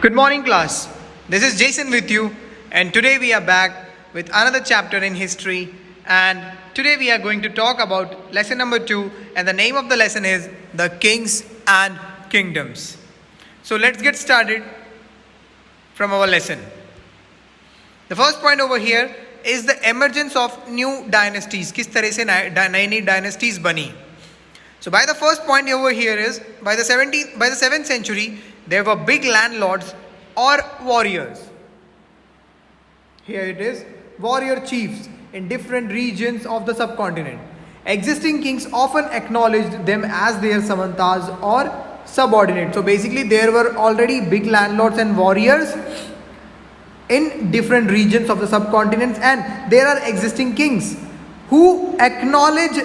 Good morning, class. This is Jason with you, and today we are back with another chapter in history. And today we are going to talk about lesson number 2, and the name of the lesson is The Kings and Kingdoms. So let's get started from our lesson. The first point over here is the emergence of new dynasties. किस तरह से नई dynasties बनी. So by the first point over here is by the 7th century there were big landlords or warriors. Here it is, warrior chiefs in different regions of the subcontinent. Existing kings often acknowledged them as their samantas or subordinates. So basically there were already big landlords and warriors in different regions of the subcontinents, and there are existing kings who acknowledge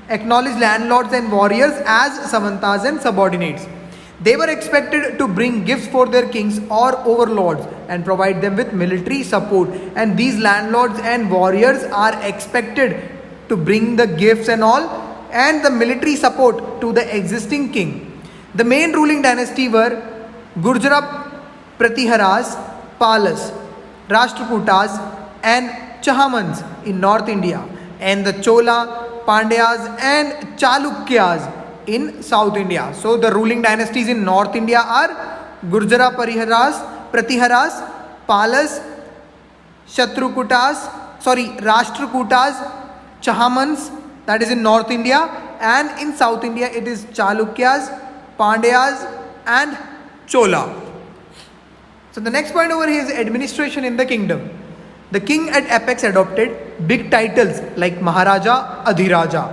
landlords and warriors as samantas and subordinates. They were expected to bring gifts for their kings or overlords and provide them with military support. And these landlords and warriors are expected to bring the gifts and all and the military support to the existing king. The main ruling dynasty were Gurjara Pratiharas, Palas, Rashtrakutas and Chahamans in North India, and the Chola, Pandyas and Chalukyas in South India. So the ruling dynasties in North India are Gurjara Pratiharas, Palas, Rashtrakutas, Chahamans, that is in North India, and in South India it is Chalukyas, Pandyas and Chola. So the next point over here is administration in the kingdom. The king at apex adopted big titles like Maharaja, Adhiraja.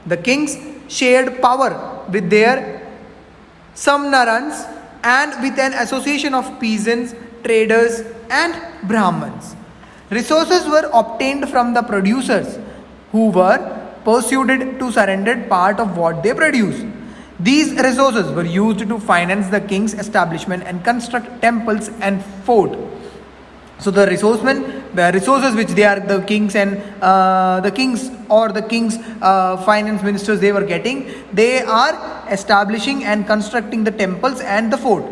The kings shared power with their Samnarans and with an association of peasants, traders and Brahmins. Resources were obtained from the producers who were persuaded to surrender part of what they produced. These resources were used to finance the king's establishment and construct temples and fort. So the resources which they are the kings and the king's finance ministers they were getting, they are establishing and constructing the temples and the fort.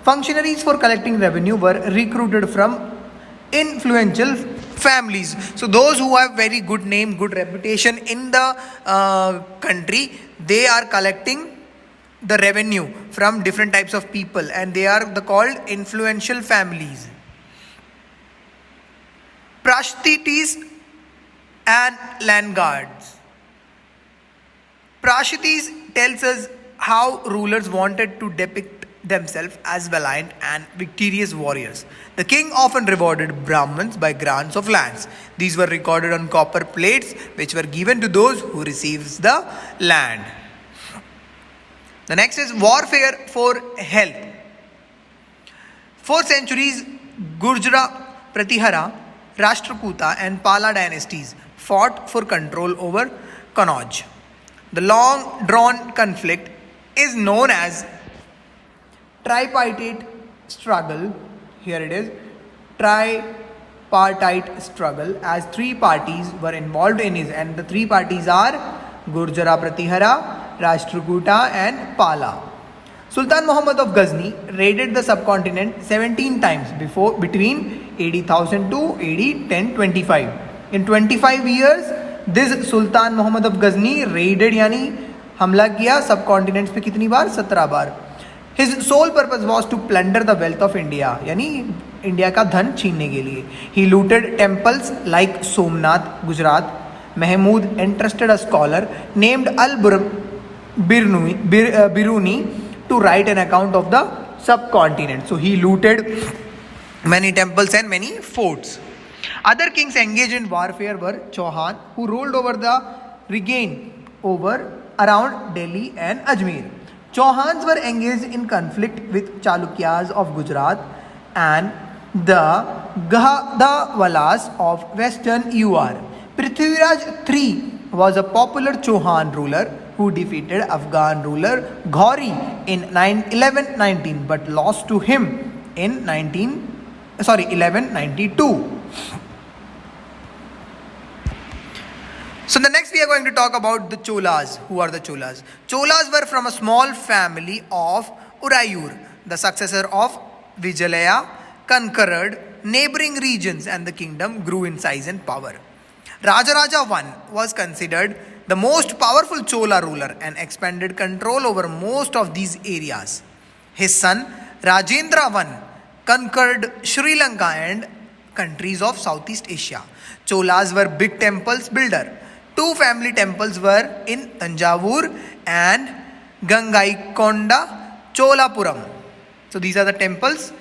Functionaries for collecting revenue were recruited from influential families. So those who have very good name, good reputation in the country, they are collecting the revenue from different types of people, and they are called influential families. Prashtitis and land guards. Prashtitis tells us how rulers wanted to depict themselves as valiant and victorious warriors. The king often rewarded Brahmins by grants of lands. These were recorded on copper plates which were given to those who receives the land. The next is warfare for health. 4 centuries Gurjara Pratihara, Rashtrakuta and Pala dynasties fought for control over Kannauj. The long-drawn conflict is known as tripartite struggle. Here it is, tripartite struggle, as 3 parties were involved in it, and the 3 parties are Gurjara Pratihara, Rashtrakuta and Pala. Sultan Muhammad of Ghazni raided the subcontinent 17 times between AD 1000 to AD 1025. In 25 years, this Sultan Muhammad of Ghazni raided यानी हमला किया subcontinents पे कितनी बार? 17 बार. His sole purpose was to plunder the wealth of India, यानी India का धन छीनने के लिए. He looted temples like Somnath, Gujarat. Mahmud entrusted a scholar named Biruni to write an account of the subcontinent. So he looted many temples and many forts. Other kings engaged in warfare were Chauhan, who ruled over the region around Delhi and Ajmer. Chauhans were engaged in conflict with Chalukyas of Gujarat and the Gahadawalas of western UR. Prithviraj III was a popular Chauhan ruler who defeated Afghan ruler Ghori in 1119 but lost to him in 1192. So the next we are going to talk about the Cholas. Who are the Cholas? Cholas were from a small family of Urayur, the successor of Vijayalaya conquered neighboring regions and the kingdom grew in size and power. Rajaraja I was considered the most powerful Chola ruler and expanded control over most of these areas. His son Rajendra I conquered Sri Lanka and countries of Southeast Asia. Cholas were big temples builder. Two family temples were in Tanjavur and Gangaikonda, Cholapuram. So these are the temples.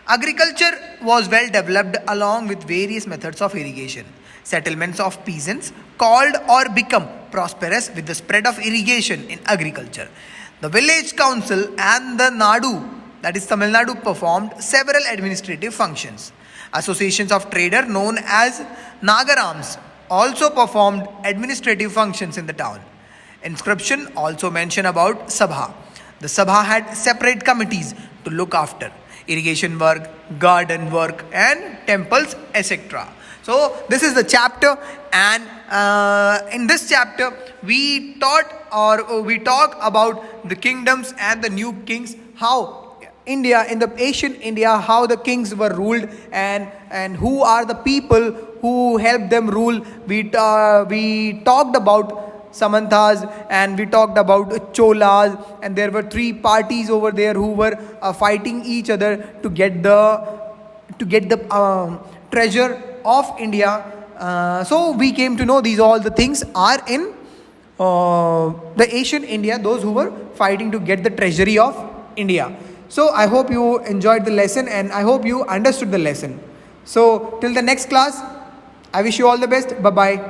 Agriculture was well developed along with various methods of irrigation. Settlements of peasants called or become prosperous with the spread of irrigation in agriculture. The village council and the Nadu, that is Tamil Nadu, performed several administrative functions. Associations of traders known as Nagarams also performed administrative functions in the town. Inscription also mention about Sabha. The Sabha had separate committees to look after irrigation work, garden work, and temples, etc. So this is the chapter, and in this chapter we talk about the kingdoms and the new kings, how India, in the ancient India, how the kings were ruled, and who are the people who helped them rule. We talked about Samanthas, and we talked about Cholas, and there were three parties over there who were fighting each other to get the treasure of India. So we came to know these all the things are in the ancient India, those who were fighting to get the treasury of India. So I hope you enjoyed the lesson, and I hope you understood the lesson. So till the next class, I wish you all the best. Bye bye.